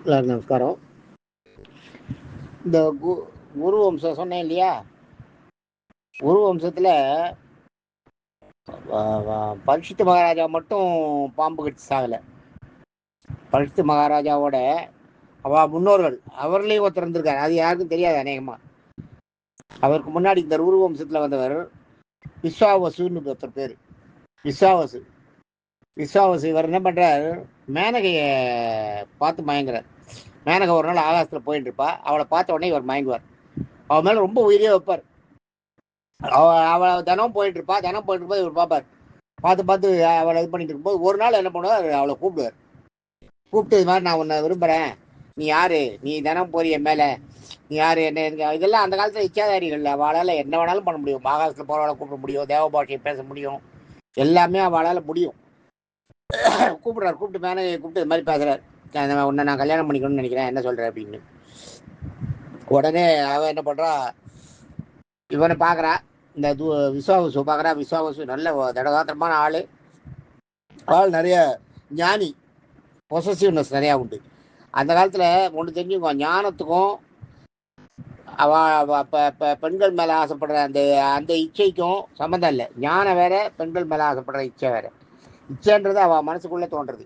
எல்லாரும் நமஸ்காரம். இந்த குரு வம்சம் சொன்னேன் இல்லையா, குரு வம்சத்தில் பரீட்சித் மகாராஜா மட்டும் பாம்பு கடிச்சு சாகலை. பரீட்சித் மகாராஜாவோட முன்னோர்கள் அவர்களையும் ஒருத்தர் இருந்திருக்காரு. அது யாருக்கும் தெரியாது அநேகமாக. அவருக்கு முன்னாடி இந்த குரு வம்சத்தில் வந்தவர் விஸ்வாவசுன்னு ஒருத்தர் பேர். விஸ்வாவசு இவர் என்ன பண்ணுறார், மேனகையை பார்த்து மயங்குறார். மேனகை ஒரு நாள் ஆகாசத்தில் போயிட்டு இருப்பா. அவளை பார்த்த உடனே இவர் மயங்குவார். அவன் மேலே ரொம்ப உயிரியே வைப்பார். அவளை தினம் போயிட்டு இருக்கும்போது இவர் பார்ப்பார். பார்த்து அவளை இது பண்ணிட்டு இருக்கும்போது ஒரு நாள் என்ன பண்ணுவார், அவளை கூப்பிட்டு இது மாதிரி நான் உன்னை விரும்புகிறேன், நீ யாரு, நீ தினம் போறிய மேலே, நீ யாரு, என்ன இதெல்லாம் அந்த காலத்தில் இச்சாதாரிகள். அவளால் என்ன வேணாலும் பண்ண முடியும். ஆகாசத்தில் போகிறவளை கூப்பிட முடியும், தேவ பாஷையை பேச முடியும், எல்லாமே அவளால் முடியும். கூப்பிட்டு மேனகையை கூப்பிட்டு இது மாதிரி பேசுகிறார், உன்னை நான் கல்யாணம் பண்ணிக்கணும்னு நினைக்கிறேன், என்ன சொல்கிறேன் அப்படின்னு. உடனே அவன் என்ன பண்ணுறா, இவனை பார்க்குறா, இந்த விஸ்வாவசு பார்க்குறா. விஸ்வாவசு நல்ல திடகாத்திரமான ஆள் நிறைய ஞானி, பொசசிவ்னஸ் நிறையா உண்டு. அந்த காலத்தில் ஒன்று தெரிஞ்சுக்கோ, ஞானத்துக்கும் பெண்கள் மேலே ஆசைப்படுற அந்த இச்சைக்கும் சம்மந்தம் இல்லை. ஞானம் வேற, பெண்கள் மேலே ஆசைப்படுற இச்சை வேற. இச்சைன்றது அவள் மனசுக்குள்ளே தோன்றது.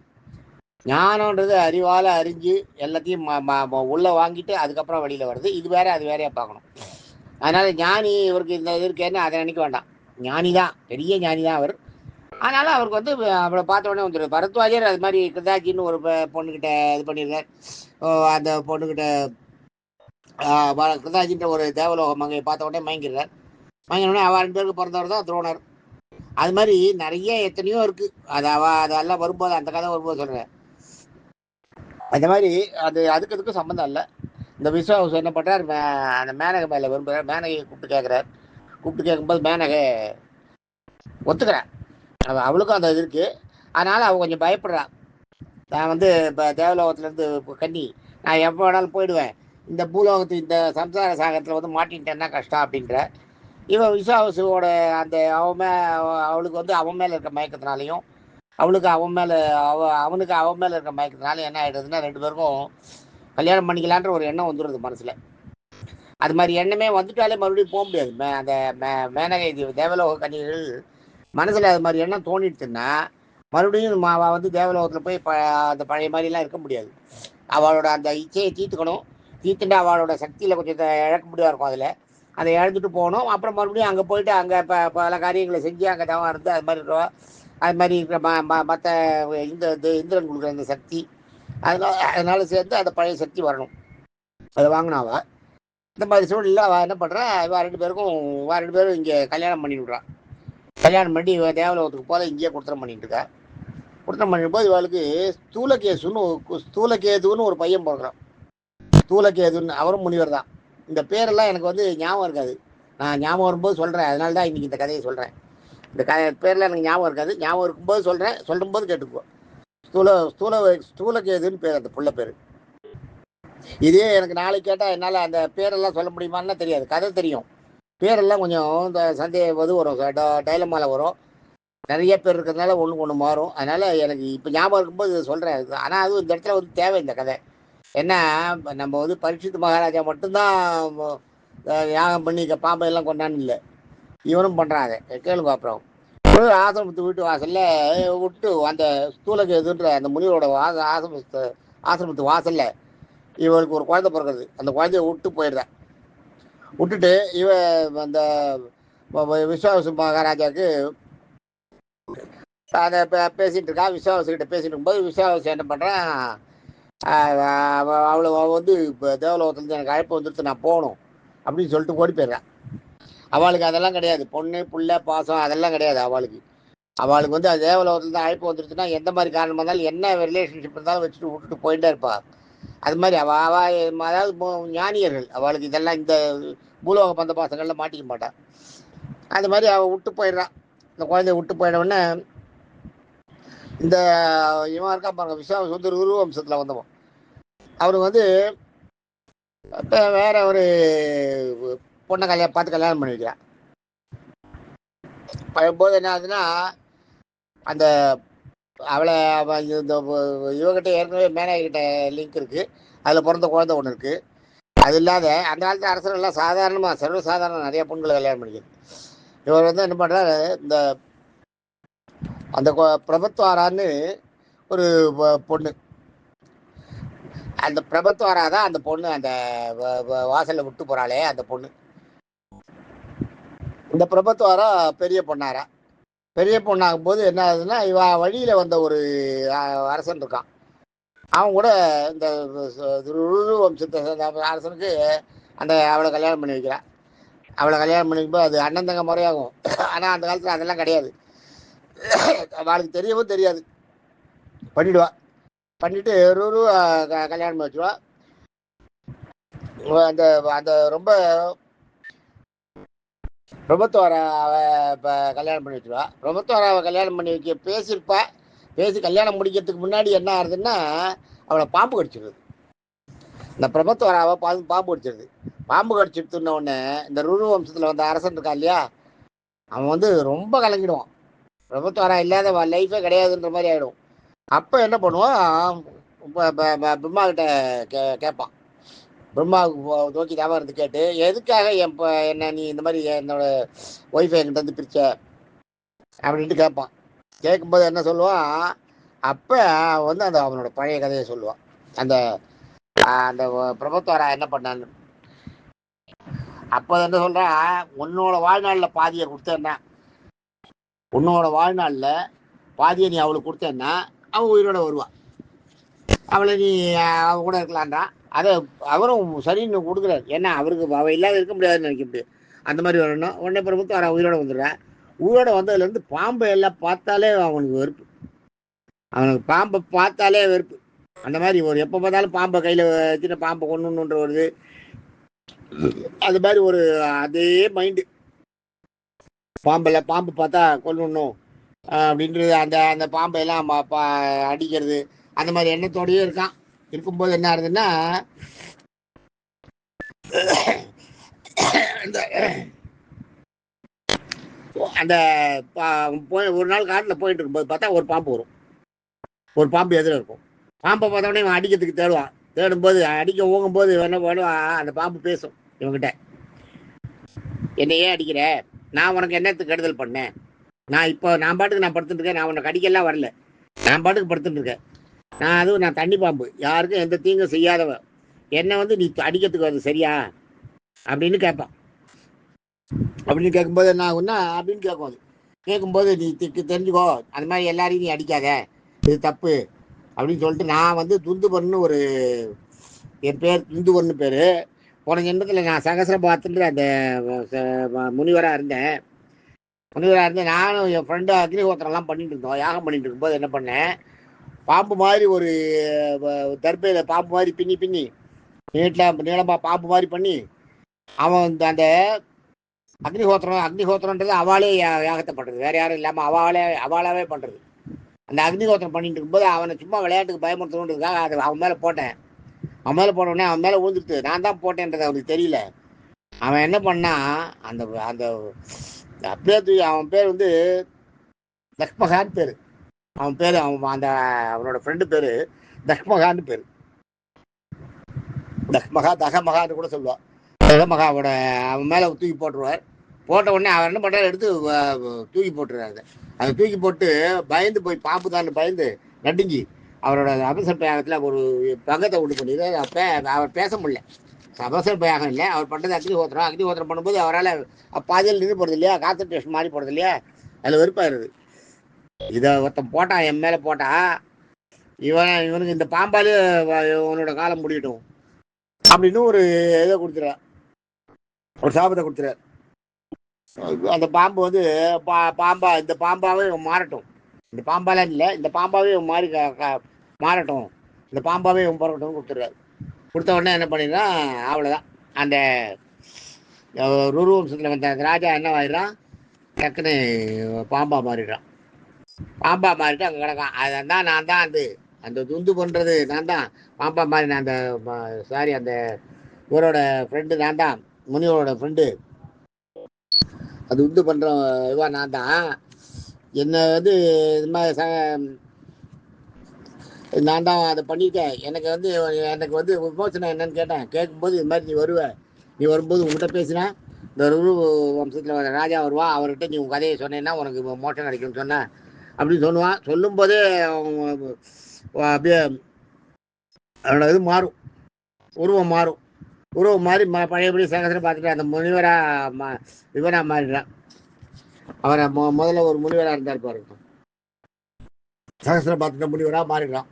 ஞானன்றது அறிவால் அறிஞ்சு எல்லாத்தையும் உள்ளே வாங்கிட்டு அதுக்கப்புறம் வெளியில் வருது. இது வேற அது வேறையா பார்க்கணும். அதனால ஞானி இவருக்கு இந்த இது இருக்கேன்னு அதை நினைக்க வேண்டாம். ஞானி தான், பெரிய ஞானி தான் அவர். அதனால அவருக்கு அவளை பார்த்த உடனே வந்துடும். பரத்வாஜர் அது மாதிரி கிருதாஜின்னு ஒரு பொண்ணுக்கிட்ட இது பண்ணியிருக்கார். அந்த பொண்ணுக்கிட்ட கிருதாஜின்ற ஒரு தேவலோக மங்கையை பார்த்த உடனே மயங்கிடுறார். மயங்கின உடனே அவள் 2 பேருக்கு பிறந்தவர் தான் துரோணர். அது மாதிரி நிறைய எத்தனையோ இருக்கு. அதெல்லாம் வரும்போது, அந்த கதை வரும்போது சொல்றேன். அந்த மாதிரி அதுக்கு சம்மந்தம் இல்லை. இந்த விஸ்வாவசு என்ன பண்ணுறார், அந்த மேனகை மேலே விரும்புகிறார். மேனகையை கூப்பிட்டு கேட்கும்போது மேனகை ஒத்துக்கிறார். அவளுக்கும் அந்த இது இருக்குது. அதனால் அவள் கொஞ்சம் பயப்படுறான். நான் இப்போ தேவலோகத்துலேருந்து கன்னி, நான் எப்போ வேணாலும் போயிடுவேன், இந்த பூலோகத்து இந்த சம்சார சாகரத்தில் மாட்டின்ட்டேன்னா கஷ்டம் அப்படின்ற. இவன் விஸ்வாவசுவோட அந்த அவளுக்கு அவன் மேலே இருக்க மயக்கத்தினாலையும், அவனுக்கு அவன் மேலே இருக்க மயக்கத்தினால என்ன ஆகிடுதுன்னா, 2 பேருக்கும் கல்யாணம் பண்ணிக்கலான்ற ஒரு எண்ணம் வந்துடுது மனசில். அது மாதிரி எண்ணமே வந்துட்டாலே மறுபடியும் போக முடியாது. அந்த மேனகை தேவலோக கன்னிகள் மனசில் அது மாதிரி எண்ணம் தோணிடுச்சுன்னா மறுபடியும் அவள் தேவலோகத்தில் போய் அந்த பழைய மாதிரிலாம் இருக்க முடியாது. அவளோட அந்த இச்சையை தீர்த்துட்டு அவளோட சக்தியில் கொஞ்சம் இழக்க முடியா இருக்கும். அதில் அதை இழந்துட்டு போகணும். அப்புறம் மறுபடியும் அங்கே போயிட்டு அங்கே பல காரியங்களை செஞ்சு அங்கே தவம் இருந்து அது மாதிரி இருக்கிறோம். அது மாதிரி இருக்கிற மற்ற இந்திரன் கொடுக்குற அந்த சக்தி, அதனால சேர்ந்து அந்த பழைய சக்தி வரணும். அதை வாங்கினாவா. இந்த மாதிரி சூழலில் அவள் என்ன பண்ணுறா, இவள் 2 பேரும் இங்கே கல்யாணம் பண்ணி விட்றான். கல்யாணம் பண்ணி தேவலோகத்துக்கு போல இங்கேயே குடுத்தனம் பண்ணிட்டு இருக்கா. குடுத்தனம் பண்ணும்போது இவளுக்கு ஸ்தூலகேதுன்னு ஒரு பையன் பிறக்கிறான். ஸ்தூலகேதுன்னு, அவரும் முனிவர் தான். இந்த பேரெல்லாம் எனக்கு ஞாபகம் இருக்காது. நான் ஞாபகம் வரும்போது சொல்கிறேன். அதனால தான் இன்றைக்கி இந்த கதையை சொல்கிறேன். இந்த பேரில் எனக்கு ஞாபகம் இருக்காது. ஞாபகம் இருக்கும்போது சொல்கிறேன். சொல்லும்போது கேட்டுக்குவோம். ஸ்தூலகேதுன்னு பேர் அந்த புள்ள பேர். இதே எனக்கு நாளைக்கு கேட்டால் என்னால் அந்த பேரெல்லாம் சொல்ல முடியுமான்னு தெரியாது. கதை தெரியும், பேரெல்லாம் கொஞ்சம் இந்த சந்தேகம் வரும், டைலமால வரும். நிறைய பேர் இருக்கிறதுனால ஒன்று மாறும். அதனால் எனக்கு இப்போ ஞாபகம் இருக்கும்போது சொல்கிறேன். ஆனால் அதுவும் இந்த இடத்துல தேவை இந்த கதை. ஏன்னா நம்ம பரீட்சித் மகாராஜா மட்டும்தான் யாகம் பண்ணி பாம்பையெல்லாம் கொண்டான்னு இல்லை, இவனும் பண்ணுறான். அதை கேளுங்க. அப்புறம் ஆசிரமத்து வீட்டு வாசலில் விட்டு அந்த ஸ்தூலகேதுன்ற அந்த முனிவரோட ஆசிரமத்து வாசலில் இவளுக்கு ஒரு குழந்தை பிறகுறது. அந்த குழந்தைய விட்டுட்டு இவ அந்த விஸ்வாவசு மகாராஜாவுக்கு அதை பேசிகிட்டு இருக்கா. விஸ்வாவசுக்கிட்ட பேசிட்டு இருக்கும்போது விஸ்வாவசு என்ன பண்ணுறான், அவளை இப்போ தேவலோகத்துலேருந்து எனக்கு அழைப்பு வந்துடுத்து, நான் போகணும் அப்படின்னு சொல்லிட்டு ஓடி போயிடுறான். அவளுக்கு அதெல்லாம் கிடையாது. பொண்ணு புள்ள பாசம் அதெல்லாம் கிடையாது. அவளுக்கு அது தேவலோகத்துலேருந்து அழைப்பு வந்துடுச்சுன்னா எந்த மாதிரி காரணமாக இருந்தாலும், என்ன ரிலேஷன்ஷிப் இருந்தாலும் விட்டுட்டு போயிட்டே இருப்பா. அது மாதிரி அதாவது ஞானியர்கள். அவளுக்கு இதெல்லாம் இந்த பூலோக பந்த பாசங்கள்லாம் மாட்டிக்க மாட்டான். அது மாதிரி அவள் விட்டு போயிடுறான். இந்த குழந்தைய விட்டு போயிடவுடனே இந்த இவன் இருக்கா பாருங்க, விஸ்வாவசு குரு வம்சத்தில் வந்தவன். அவனுக்கு இப்போ வேற ஒரு பொண்ணை பார்த்து கல்யாணம் பண்ணி வைக்கிறான். போது என்ன ஆகுதுன்னா, அந்த அவளை இந்த இவகிட்ட ஏற்கனவே மேனகிட்ட லிங்க் இருக்குது, அதில் பிறந்த குழந்தை ஒன்று இருக்குது. அது இல்லாத அந்த காலத்து அரசர்கள்லாம் சாதாரணமாக சர்வசாதாரண நிறைய பொண்களை கல்யாணம் பண்ணிக்கிறது. இவர் வந்து என்ன பண்ணுறாரு, இந்த அந்த பிரபத்வாரான்னு ஒரு பொண்ணு, அந்த பிரபத்வாரா தான் அந்த பொண்ணு, அந்த வாசலில் விட்டு போகிறாளே அந்த பொண்ணு. இந்த பிரபத்வாரா பெரிய பொண்ணாரா. பெரிய பொண்ணாகும் போது என்ன ஆகுதுன்னா, இவ வழியில் வந்த ஒரு அரசன் இருக்கான். அவன் கூட இந்த ருரு வம்சத்தை சேர்ந்த அரசனுக்கு அவளை கல்யாணம் பண்ணி வைக்கிறான். அவளை கல்யாணம் பண்ணிக்கும்போது அது அண்ணன் தங்க முறையாகும். ஆனால் அந்த காலத்தில் அதெல்லாம் கிடையாது. அவளுக்கு தெரியவும் தெரியாது, பண்ணிடுவா. பண்ணிட்டு ருரு கல்யாணம் பண்ணி வச்சுருவா. அந்த அந்த ரொம்ப பிரபத்வாராவை கல்யாணம் பண்ணி வச்சுருவா. பிரபத்வாராவை கல்யாணம் பண்ணி வைக்க பேசியிருப்பா. பேசி கல்யாணம் முடிக்கிறதுக்கு முன்னாடி என்ன ஆகுதுன்னா, அவளை பாம்பு கடிச்சிடுது. இந்த பிரபத்வாராவை பாம்பு கடிச்சிடுது. பாம்பு கடிச்சிடுத்துன உடனே இந்த ருரு வம்சத்தில் வந்த அரசன் இருக்கா இல்லையா, அவன் வந்து ரொம்ப கலங்கிடுவான். பிரபத்வாரா இல்லாத லைஃபே கிடையாதுன்ற மாதிரி ஆகிடும். அப்போ என்ன பண்ணுவான், பிரம்மா கிட்ட கேட்பான். பிரம்மாவுக்கு நோக்கி ஞாபகம் இருந்து கேட்டு, எதுக்காக என்ன நீ இந்த மாதிரி என்னோட ஒய்ஃபை என்கிட்ட வந்து பிரிச்ச அப்படின்ட்டு கேட்பான். கேட்கும்போது என்ன சொல்லுவான், அப்போ வந்து அவனோட பழைய கதையை சொல்லுவான். அந்த அந்த பிரபத்வாரா என்ன பண்ணான்னு. அப்போ என்ன சொல்கிறான், உன்னோட வாழ்நாளில் பாதியை கொடுத்தேன்னா, உன்னோட வாழ்நாளில் பாதியை நீ அவளுக்கு கொடுத்தேன்னா அவன் உயிரோட வருவான். அவளை நீ அவ கூட இருக்கலான்றான். அதை அவரும் சரின்னு கொடுக்குறாரு. ஏன்னா அவருக்கு அவள் இல்லாத இருக்க முடியாதுன்னு நினைக்க முடியாது. அந்த மாதிரி வரணும். உடனே பிரபுத்து உயிரோட வந்துடுறான். உயிரோட வந்ததுலேருந்து பாம்பை எல்லாம் பார்த்தாலே அவனுக்கு வெறுப்பு. அவனுக்கு பாம்பை பார்த்தாலே வெறுப்பு. அந்த மாதிரி ஒரு எப்போ பார்த்தாலும் பாம்பை கையில் வச்சுட்டு பாம்பை கொண்டுன்ற வருது. அது மாதிரி ஒரு அதே மைண்டு. பாம்பு பார்த்தா கொல்லணும் அப்படின்றது, அந்த பாம்பையெல்லாம் அடிக்கிறது, அந்த மாதிரி எண்ணத்தோடயே இருக்கான். இருக்கும்போது என்ன ஆகுதுன்னா, அந்த ஒரு நாள் காட்டில் போயிட்டு இருக்கும்போது பார்த்தா ஒரு பாம்பு வரும். ஒரு பாம்பு எதிர இருக்கும். பாம்பை பார்த்தோன்னே இவன் அடிக்கிறதுக்கு தேடுவான். தேடும்போது அடிக்க ஓங்கும்போது என்ன பண்ணுவான், அந்த பாம்பு பேசும் இவங்கிட்ட, என்னை ஏன் அடிக்கிற, நான் உனக்கு என்னத்துக்கு கெடுதல் பண்ணேன், நான் பாட்டுக்கு நான் படுத்துட்டு இருக்கேன், நான் உனக்கு அடிக்கலாம் வரல, நான் பாட்டுக்கு படுத்துட்டு இருக்கேன், நான் தண்ணி பாம்பு, யாருக்கும் எந்த தீங்கும் செய்யாதவன், என்னை வந்து நீ அடிக்கிறதுக்கு வருது சரியா அப்படின்னு கேட்பான். அப்படின்னு கேட்கும்போது என்ன ஆகுன்னா, அப்படின்னு கேட்கும். அது கேட்கும்போது நீ தெரிஞ்சுக்கோ, அந்த மாதிரி எல்லாரையும் நீ அடிக்காத, இது தப்பு அப்படின்னு சொல்லிட்டு, நான் வந்து துந்துபன்னு ஒரு, என் பேர் துந்துபன்னு பேர். போன ஜென்மத்தில் நான் சகசிரபாத்துன்ற அந்த முனிவராக இருந்தேன். நானும் என் ஃப்ரெண்டு அக்னிஹோத்திரம்லாம் பண்ணிட்டு இருந்தோம். யாகம் பண்ணிட்டு இருக்கும்போது என்ன பண்ணேன், பாம்பு மாதிரி ஒரு தர்பையில் பாம்பு மாதிரி பின்னி நீளமாக பாம்பு மாதிரி பண்ணி, அவன் அந்த அக்னிஹோத்திரன்றது அவளே யாகத்தை பண்ணுறது, வேற யாரும் இல்லாமல் அவளாவே பண்ணுறது. அந்த அக்னிஹோத்திரம் பண்ணிட்டு இருக்கும்போது அவனை சும்மா விளையாட்டுக்கு பயமுறுத்தணுன்றதுக்காக அது அவன் மேலே போட்டேன். அவன் மேலே போனோடனே அவன் மேலே ஊந்துட்டு, நான் தான் போட்டேன்றது அவனுக்கு தெரியல. அவன் என்ன பண்ணா, அந்த அந்த அப்படியே அவன் பேர் வந்து தக்மகான்னு பேர். அவன் பேர் அவனோட ஃப்ரெண்டு பேர் தக்மகான்னு பேர். தகமகான்னு கூட சொல்லுவான். தகமகாவோட அவன் மேலே தூக்கி போட்டுருவார். போட்ட உடனே அவர் என்ன பண்ணுறாரு, எடுத்து தூக்கி போட்டுறாரு. அதை தூக்கி போட்டு பயந்து போய் பாம்பு தான் பயந்து நடுங்கி அவரோட அபசர பிரயாகத்தில் ஒரு பங்கத்தை உண்டு பண்ணிடு. அவர் பேச முடியல. அபசர பிரயாகம் இல்லை, அவர் பண்ணுறது அக்னிஹோத்திரம் பண்ணும்போது அவரால் பாதியில் நின்று போகிறது இல்லையா, கான்சன்ட்ரேஷன் மாறி போகிறது இல்லையா, அதில் வெறுப்பாயிருது. இதை ஒருத்தன் போட்டான், என் மேலே போட்டா, இவனுக்கு இந்த பாம்பாலே இவனோட காலம் முடியட்டும் அப்படின்னு ஒரு இதை கொடுத்துறார், ஒரு சாபத்தை கொடுத்துறார். அந்த பாம்பு வந்து இந்த பாம்பாவே மாறட்டும், இந்த பாம்பாலாம் இல்லை, இந்த பாம்பாவே மாறி மாறட்டும், இந்த பாம்பாவே பிறக்கட்டும் கொடுத்துறாரு. கொடுத்த உடனே என்ன பண்ணிடுறான், அவ்வளோதான். அந்த ருரு வம்சத்தில் வந்த அந்த ராஜா என்ன ஆயிடுறான், டக்குன்னு பாம்பா மாறிடுறான். பாம்பா மாறிட்டு அங்கே கிடக்கான். அதுதான் நான் தான் அந்த துந்து பண்ணுறது நான் தான். பாம்பா மாறி நான் அந்த இவரோட ஃப்ரெண்டு நான் தான், முனிவரோட ஃப்ரெண்டு. அது உண்டு பண்ணுற இதுவா நான் தான். என்னை வந்து இது மாதிரி நான் தான் அதை பண்ணியிருக்கேன். எனக்கு வந்து விமோசனம் என்னன்னு கேட்டேன். கேட்கும்போது இது மாதிரி நீ வரும்போது உங்ககிட்ட பேசினா இந்த ருரு வம்சத்தில் ராஜா வருவா, அவர்கிட்ட நீ உன் கதையை சொன்னேன்னா உனக்கு மோட்சம் கிடைக்கும்னு சொன்னேன் அப்படின்னு சொல்லுவான். சொல்லும்போதே அப்படியே அவனோட இது மாறும், உருவம் மாறும். உருவம் மாறி பழையபடி சகசரம் பார்த்துட்டு அந்த இவனா மாறிடுறான். அவரை முதல்ல ஒரு முனிவராக இருந்தார் பாருங்க, சகசரம் பார்த்துட்ட முனிவராக மாறிடுறான்.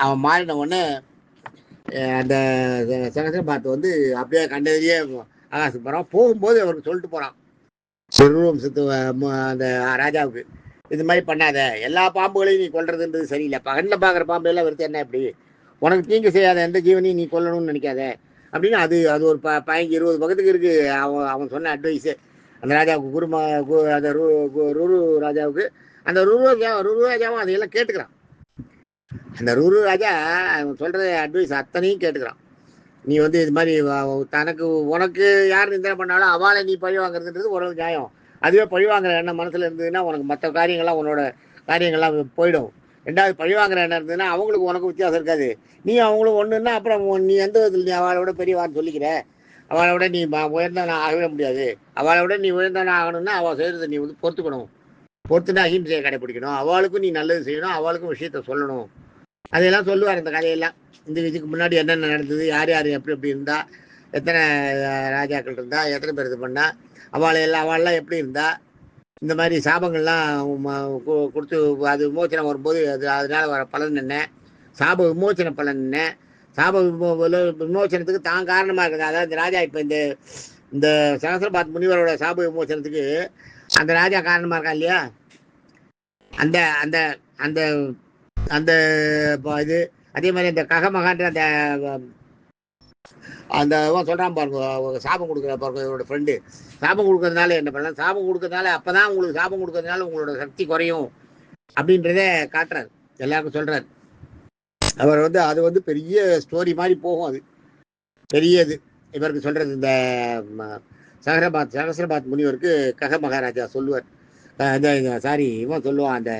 அவன் மாறின உடனே அந்த சகசரம் பார்த்து வந்து அப்படியே கண்டதிலேயே ஆகாசம் போகிறான். போகும்போது அவருக்கு சொல்லிட்டு போகிறான் வம்சத்து அந்த ராஜாவுக்கு, இது மாதிரி பண்ணாத, எல்லா பாம்புகளையும் நீ கொல்றதுன்றது சரியில்லை. கண்ணில் பார்க்குற பாம்பு எல்லாம் வருது என்ன இப்படி, உனக்கு தீங்கு செய்யாத எந்த ஜீவனையும் நீ கொல்லணும்னு நினைக்காத அப்படின்னு. அது ஒரு 15-20 பக்கத்துக்கு இருக்கு அவன் சொன்ன அட்வைஸு அந்த ராஜாவுக்கு, அந்த ருரு ராஜாவுக்கு. அந்த ருரு ராஜாவும் அதையெல்லாம் கேட்டுக்கிறான். அந்த ருரு ராஜா அவன் சொல்ற அட்வைஸ் அத்தனையும் கேட்டுக்கிறான். நீ வந்து இது மாதிரி உனக்கு யார் நிந்தனை பண்ணாலும் அவளை நீ பழி வாங்குறதுன்றது ஒரு நியாயம். அதுவே பழி வாங்குற எண்ணம் மனசுல இருந்ததுன்னா உனக்கு மற்ற காரியங்கள்லாம் உன்னோட காரியங்கள்லாம் போயிடும். ரெண்டாவது பழி வாங்குற எண்ணம் இருந்ததுன்னா அவங்களுக்கு உனக்கு வித்தியாசம் இருக்காது. நீ அவங்களும் ஒன்றுன்னா அப்புறம் நீ எந்த விதத்தில் நீ அவளை விட பெரியவான்னு சொல்லிக்கிற, அவளை விட நீ உயர்ந்தவனா ஆகவே முடியாது. அவளை விட நீ உயர்ந்தவனா ஆகணும்னா அவள் செய்யறதை நீ வந்து பொறுத்துக்கணும். பொறுத்துனா அஹிம்சையை கடைப்பிடிக்கணும். அவளுக்கும் நீ நல்லது செய்யணும், அவளுக்கும் விஷயத்த சொல்லணும். அதையெல்லாம் சொல்லுவார் இந்த கதையெல்லாம். இந்த இதுக்கு முன்னாடி என்னென்ன நடந்தது, யார் யார் எப்படி எப்படி இருந்தா, எத்தனை ராஜாக்கள் இருந்தா, எத்தனை பேர் இது பண்ணா, அவளெல்லாம் எப்படி இருந்தா, இந்த மாதிரி சாபங்கள்லாம் கொடுத்து அது விமோச்சனம் வரும்போது அதனால வர பலன் என்ன, சாப விமோச்சன பலன் என்ன, சாப விமோச்சனத்துக்கு தான் காரணமாக இருக்குது. அதாவது இந்த ராஜா இப்போ இந்த சகசரபாத் முனிவரோட சாப விமோச்சனத்துக்கு அந்த ராஜா காரணமாக இருக்கா இல்லையா, அந்த அந்த அந்த அந்த இது அதே மாதிரி அந்த ககமகான்ற அந்த சொல்றான் பாருங்க, சாபம் கொடுக்குற பாருங்க இவரோட ஃப்ரெண்டு. சாபம் கொடுக்கறதுனால என்ன பண்ணலாம், சாபம் கொடுக்கறதுனால அப்பதான் உங்களுக்கு சாபம் கொடுக்கறதுனால உங்களோட சக்தி குறையும் அப்படின்றத காட்டுறாரு, எல்லாருக்கும் சொல்றாரு. அவர் வந்து அது வந்து பெரிய ஸ்டோரி மாதிரி போகும். அது பெரியது இவருக்கு சொல்றது. இந்த சகசரபாத் முனிவருக்கு கக மகாராஜா சொல்லுவார், சாரி இவன் சொல்லுவான், அந்த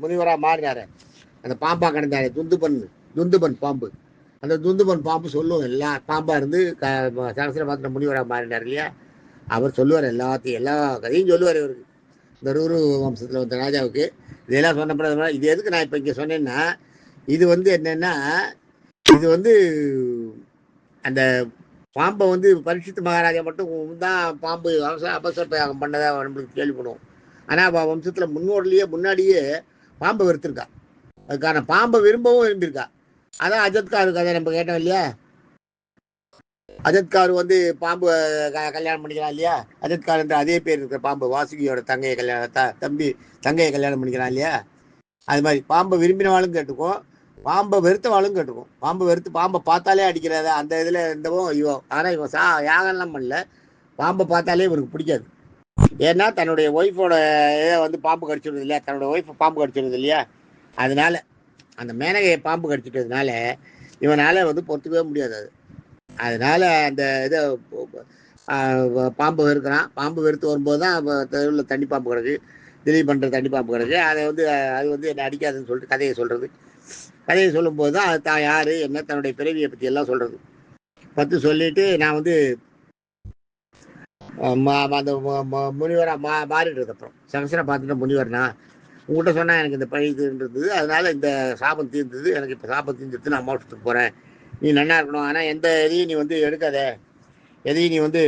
முனிவரா மாறினாரு, அந்த பாம்பா கிடந்தாரு துந்துபன் பாம்பு. அந்த துந்துபன் பாம்பு சொல்லுவோம், எல்லா பாம்பா இருந்து சகசரபாத்திர முனிவரா மாறினார் இல்லையா, அவர் சொல்லுவார் எல்லாத்தையும், எல்லா கதையும் சொல்லுவார் இவருக்கு. இந்த ரூரு வம்சத்தில் வந்த ராஜாவுக்கு இதெல்லாம் சொன்னப்பட இது எதுக்கு நான் இப்போ இங்கே சொன்னேன்னா, இது வந்து என்னன்னா, இது வந்து அந்த பாம்பை வந்து பரீட்சித் மகாராஜா மட்டும் தான் பாம்பு அபசரப்பயாகம் பண்ணதா நம்மளுக்கு கேள்விப்படுவோம். ஆனால் வம்சத்தில் முன்னாடியே பாம்பை வெறுத்திருக்கா. அதுக்கான பாம்பை விரும்பியிருக்கா. அதான் அஜத்காரு கதை நம்ம கேட்டோம் இல்லையா, அஜத்காரு வந்து பாம்பு கல்யாணம் பண்ணிக்கிறான் இல்லையா, அஜத்கார் என்ற அதே பேர் இருக்கிற பாம்பு வாசுகியோட தங்கையை கல்யாணம் பண்ணிக்கிறான் இல்லையா. அது மாதிரி பாம்பை விரும்பினவாளும் கேட்டுக்கும், பாம்பை வெறுத்தவாளும் கேட்டுக்கும். பாம்பை பார்த்தாலே அடிக்கிறத அந்த இதில் இருந்தவும் இவன். ஆனால் இவன் யாகம்லாம் பண்ணல, பாம்பை பார்த்தாலே இவருக்கு பிடிக்காது. ஏன்னா தன்னுடைய ஒய்ஃபோட இதை வந்து பாம்பு கடிச்சிடுறது இல்லையா, தன்னோட ஒய்ஃபை பாம்பு கடிச்சிடுறது இல்லையா, அதனால அந்த மேனகையை பாம்பு கடிச்சிட்டதுனால இவனால வந்து பொறுத்துக்கவே முடியாது. அதனால அந்த இதை பாம்பு வெறுக்கிறான். பாம்பு வெறுத்து வரும்போது தான் தெருவில் தண்ணி பாம்பு கிடக்கு, திலீப் பண்ணுற தண்ணி பாம்பு கிடக்கு. அது வந்து என்னை அடிக்காதுன்னு சொல்லிட்டு கதையை சொல்கிறது. கதையை சொல்லும்போது தான் அது தான் யார் என்ன தன்னுடைய பிறவியை பற்றி எல்லாம் சொல்கிறது. சொல்லிட்டு நான் வந்து அந்த முனிவராக மாறிடுறது. அப்புறம் சகசரை பார்த்துட்டு முனிவர்னா உங்கள்கிட்ட சொன்னால் எனக்கு இந்த பழி இருந்தது, அதனால இந்த சாபம் தீர்ந்தது, எனக்கு இப்போ சாபம் தீர்ந்துட்டு நான் மோட்சத்துக்கு போகிறேன், நீ நல்லா இருக்கணும், ஆனால் எந்த எதையும் நீ வந்து எடுக்காத, எதையும் நீ வந்து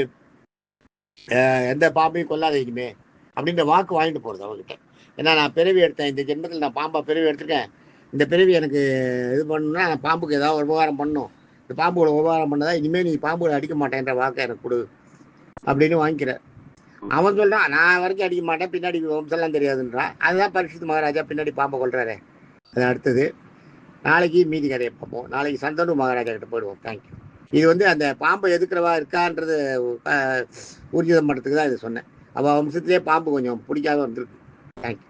எந்த பாம்பையும் கொல்லாத இனிமே அப்படின்ற வாக்கு வாங்கிட்டு போகிறது அவங்ககிட்ட. ஏன்னா நான் பிறவி எடுத்தேன், இந்த ஜென்மத்தில் நான் பாம்பா பிறவி எடுத்துருக்கேன், இந்த பிறவி எனக்கு இது பண்ணணும்னா நான் பாம்புக்கு ஏதாவது ஒரு உபகாரம் பண்ணணும், இந்த பாம்புகளை உபகாரம் பண்ணதான் இனிமேல் நீ பாம்புகளை அடிக்க மாட்டேன்ற வாக்கை எனக்கு கொடு அப்படின்னு வாங்கிக்கிற. அவன் சொல்றான் நான் வரைக்கும் அடிக்க மாட்டேன், பின்னாடி வம்சம்லாம் தெரியாதுன்றான். அதுதான் பரீட்சித் மகாராஜா பின்னாடி பாம்பை கொள்றாரு. அது அடுத்தது நாளைக்கு மீதி கதையை பார்ப்போம். நாளைக்கு சந்தனு மகாராஜா கிட்ட போயிடுவோம். தேங்க்யூ. இது வந்து அந்த பாம்பை எதுக்குறவா இருக்கான்றது ஊர்ஜிதம் பண்ணுறதுக்கு தான் இது சொன்னேன். அவள் வம்சத்திலே பாம்பு கொஞ்சம் பிடிக்காத வந்துருக்கு. தேங்க்யூ.